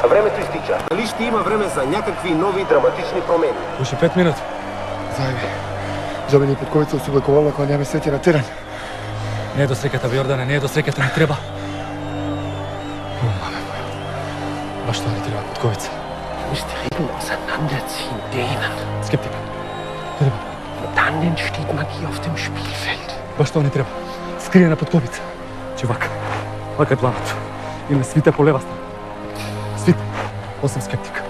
Времето изтича. Дали ще има време за някакви нови драматични промени? Уши 5 минути. Заеби. Жаbe ни Петковица особлекувала кога няма свети на терен. Не е до среката, бе, Јордане, не е до среката, не треба. Маме моја. Баш тоа не треба Петковица. Müsst die Reden auseinanderziehen, dehnen. Скептик. Треба. Dann entsteht Magie auf dem Spielfeld. Баш тоа не треба. Скрие на Петковица. Че вака. Вака е планот. Име свите по лева страна. Свите. Осем скептик.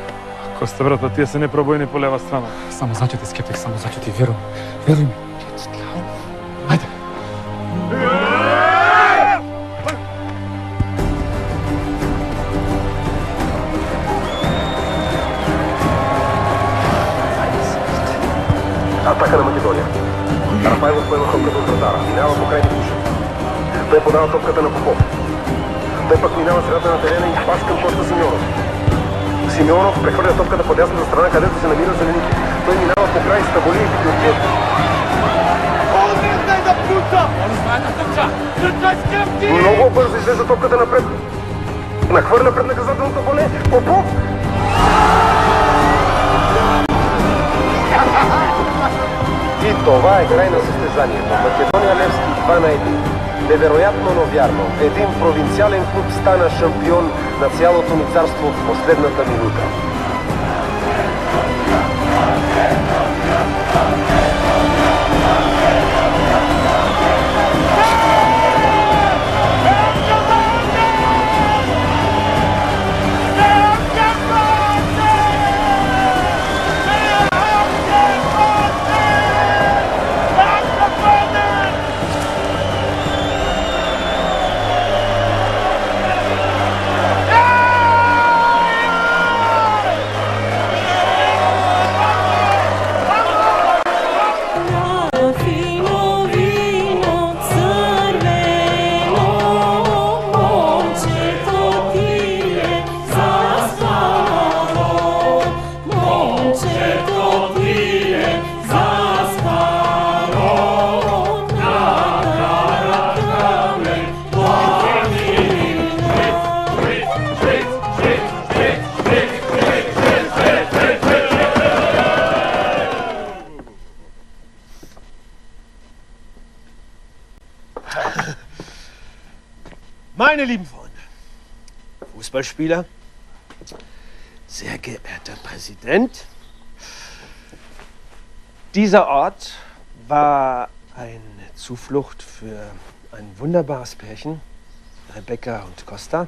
Коста, брат, па тие се непробојни по лева страна. Само зачети скептик, само зачети. Веруј. Веруј ми. Ајде. Атака на Македония. Рафайлов поема топката от вратара. Минава по крайни пуши. Той подава топката на Попов. Той пък минава средата на терена и пас към Коста Симеонов. Симеонов прехвърля топката по дясната страна, където се намира зелените. Той минава по край Ставоли и Петюркиев. Много бързо излезе топката напред. Нахвърля пред наказателното поле. Попов! И това е край на състезанието. Македония Левски 2-1. Невероятно, но вярно. Един провинциален клуб стана шампион на цялото ни царство в последната минута. Meine lieben Freunde, Fußballspieler, sehr geehrter Präsident, dieser Ort war eine Zuflucht für ein wunderbares Pärchen, Rebecca und Costa,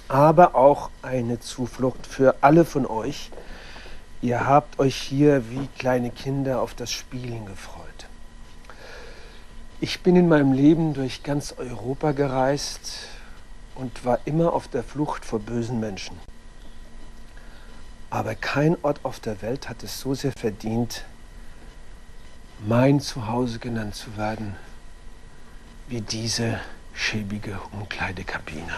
aber auch eine Zuflucht für alle von euch. Ihr habt euch hier wie kleine Kinder auf das Spielen gefreut. Ich bin in meinem Leben durch ganz Europa gereist und war immer auf der Flucht vor bösen Menschen. Aber kein Ort auf der Welt hat es so sehr verdient, mein Zuhause genannt zu werden, wie diese schäbige Umkleidekabine.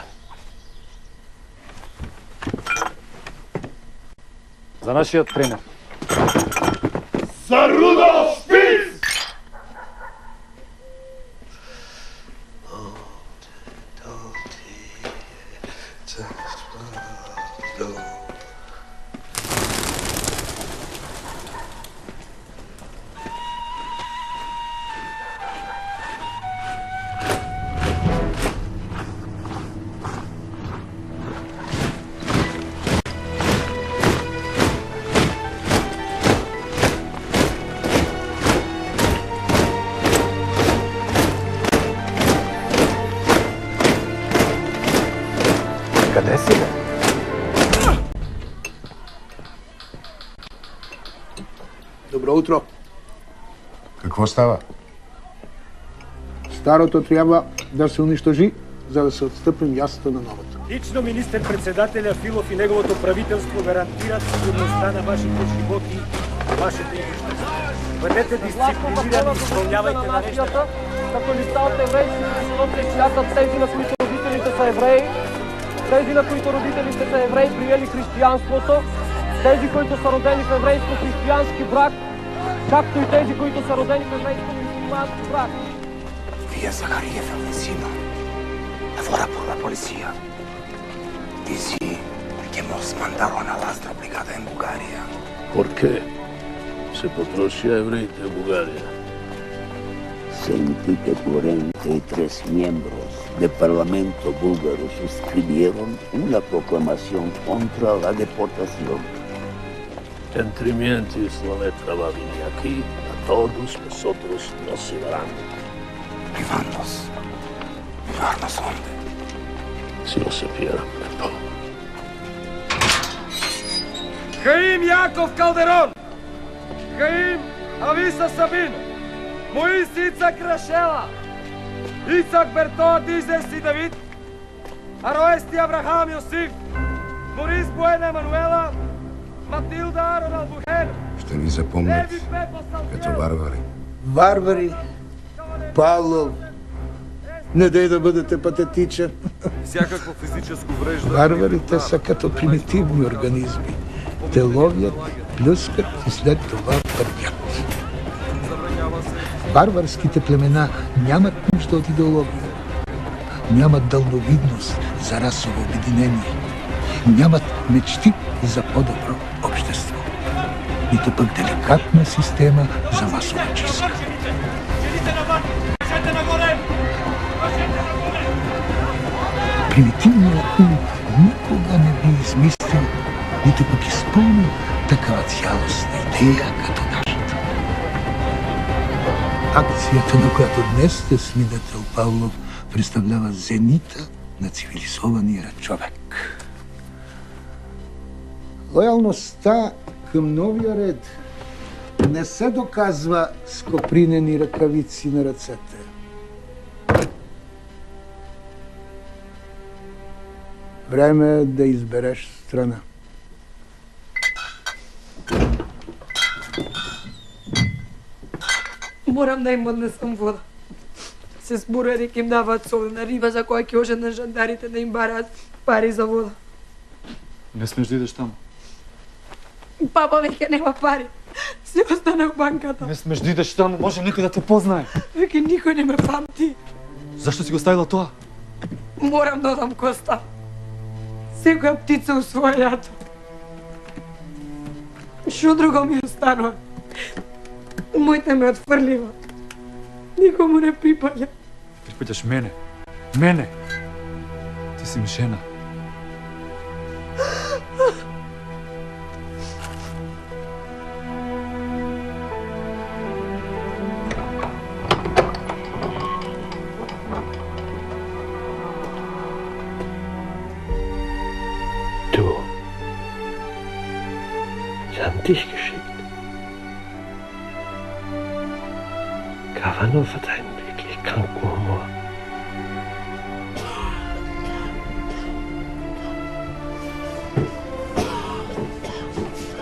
За нашиот тренер. За Рудолф Шпиц! Къде си, бе? Добро утро. Какво става? Старото трябва да се унищожи, за да се отстъпи мястото на новото. Лично министър-председателя Филов и неговото правителство гарантират сигурността на вашите животи, вашето имущество. Бъдете дисциплинирани и изпълнявайте нареждането. Като лица от еврейските синоти смятат тези, на които родителите са евреи, тези, на които родителите са евреи, приели християнството, тези, които са родени в еврейско-християнски брак, както и тези, които са родени в еврейско-християнски брак. Via Zacarias al vecino, lavora por la policía. Y si, perché nos mandaron a las de brigada en Bulgaria. ¿Por qué se potróxia евреите в Bulgaria? 143 miembros del Parlamento búlgaro suscribieron una proclamación contra la deportación. Entrimenti славе трябва вини aquí, a todos nosotros nos llevarán. Privarnos. ¿Privarnos dónde? Si no se pierdan Prepo. Хаим Яков Калдерон! Хаим Ависа Сабин! Моис Ицак Рашела! Ицак Берто Дизес и Давид! Ароести Аврахам Йосиф! Морис Буена Емануела! Матилда Арон Албухен! Ще ни запомнят като варвари. Варвари, Павлов, не дай да бъдете патетичен. Всякакво физическо вреждане. Варварите са като примитивни организми. Те ловят, плюскат и след това търпят. Варварските племена нямат нужда от идеология. Нямат дълновидност за расово обединение. Нямат мечти за по-добро общество. Нито пък деликатна система за масова чистка. Примитивният ум никога не би измислил, нито пък изпълнил такава цялостна идея като нашата. Акцията, на която днес сте свидетел, Павлов, представлява зенита на цивилизования човек. Лоялността към новия ред не се доказва с копринени ръкавици на ръцете. Време е да избереш страна. Морам да им однесам вода. Се зборери ќе им даваат солена риба за која ќе ожат на жандарите да им бараат пари за вода. Не смеш да идеш таму. Папа веќе нема пари. Се остана в банката. Не смеш да идеш таму, може никој да те познае. Веќе никој не ме памти. Зашто си го ставила тоа? Морам да одам Коста. Секоја птица у своје јато. Шо друго ми останува? Мојте ме отфрлива. Никому не припаѓа. Припаѓаш мене. Мене. Ти си ми жена. Du, sie haben dich geschickt. Gavano hat einen wirklich kranken Humor.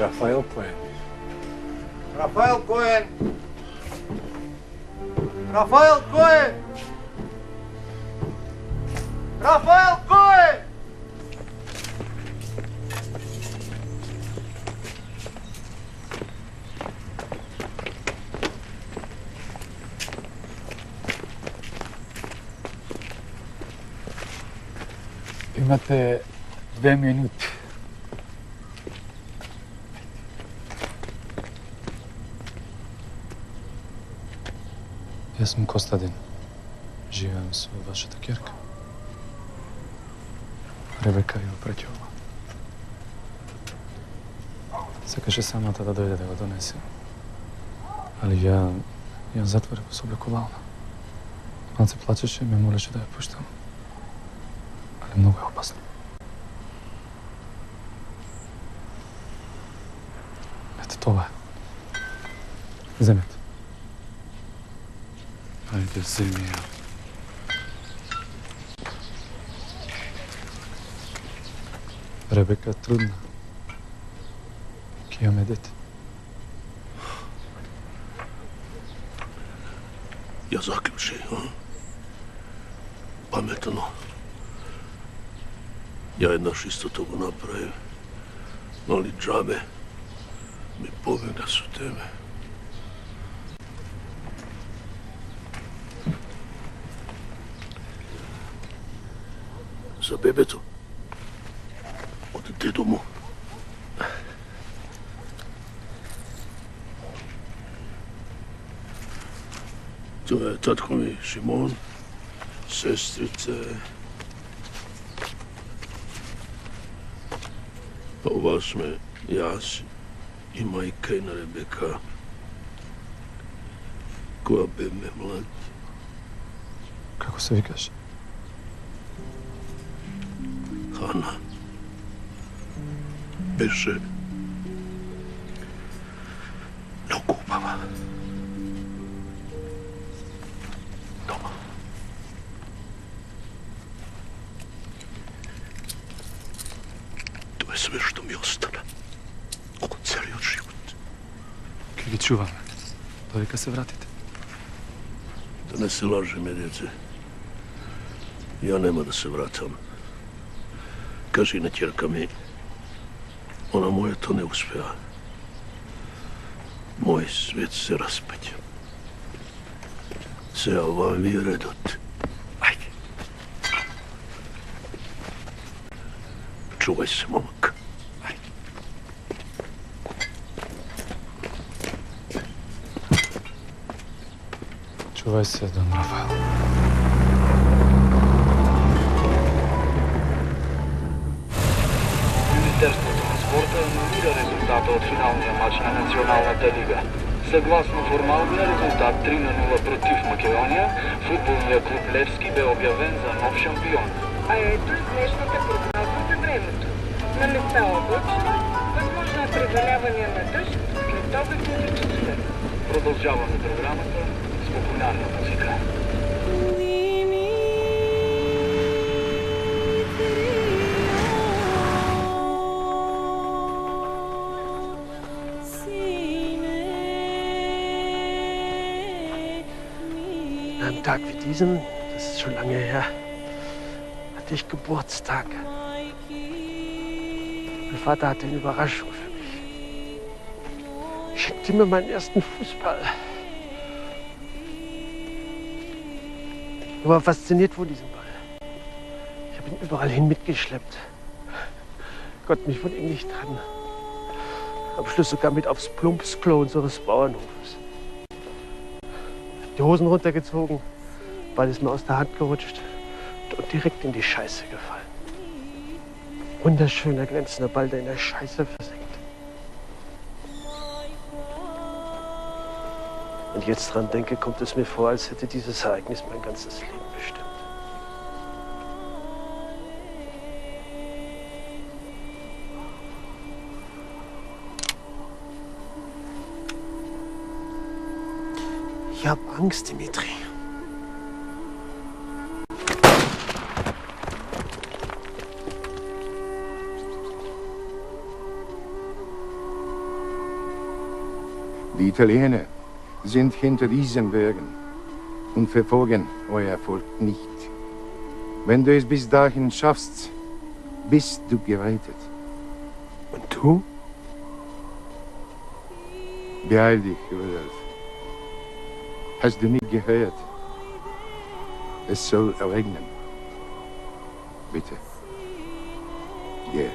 Рафаел Коен. Рафаел Коен! Рафаел Коен! Рафаел Коен! Имате 2 минути. Јас сум Костадин. Живеам со вашата ќерка. Ребека ја опраќува. Сакаше самата да дојде да го донесе. Али ја затвори во соблекувална. Малце плачеше и ме молеше да ја пуштам. Али многу е опасно. Ето това е. Земете. Ајде, вземи ја. Ребека е трудна. Ќе имаме дете. Я заклучи, паметно. Я еднаш истото го направив, али джабе ми побегна со тебе. За бебето, од Отиду му. Това е татко ми Шимон, сестрице. Това сме и аз и майка и на Ребека, која бевме млади. Како се викаш? Хана. Беше много убава. Дома. Това е све што ми остана од целиот живот. Ке ги чуваме. Додека се вратите. Да не се лажеме, деце. Ја нема да се вратам. Кажи на ќерка ми, она моето не успеа. Мој свет се распеќа. Сега ова ви е редот. Ајде. Чувај се, момак. Чувај се, Дон Рафаел. Министерството на спорта анулира резултата от финалния матч на Националната лига. Съгласно формалния резултат 3-0 против Македония, футболният клуб Левски бе обявен за нов шампион. А ето и днешната прогноза за времето. На места облачно, възможно е преваляване на дъжд след обедните часове. Продължаваме програмата с популярна музика. An einem Tag wie diesem, das ist schon lange her, hatte ich Geburtstag. Mein Vater hatte eine Überraschung für mich. Schenkte mir meinen ersten Fußball. Ich war fasziniert von diesem Ball. Ich habe ihn überall hin mitgeschleppt. Konnte mich von ihm nicht trennen. Am Schluss sogar mit aufs Plumpsklo unseres Bauernhofes. Die Hosen runtergezogen, Ball ist mir aus der Hand gerutscht und direkt in die Scheiße gefallen. Wunderschöner, glänzender Ball, der in der Scheiße versenkt. Wenn ich jetzt dran denke, kommt es mir vor, als hätte dieses Ereignis mein ganzes Leben bestimmt. Ich habe Angst, Dimitri. Die Italiener sind hinter diesen Bergen und verfolgen euer Erfolg nicht. Wenn du es bis dahin schaffst, bist du gerettet. Und du? Beeil dich, Rudolf. Hast du nicht gehört? Es soll regnen. Bitte. Geh.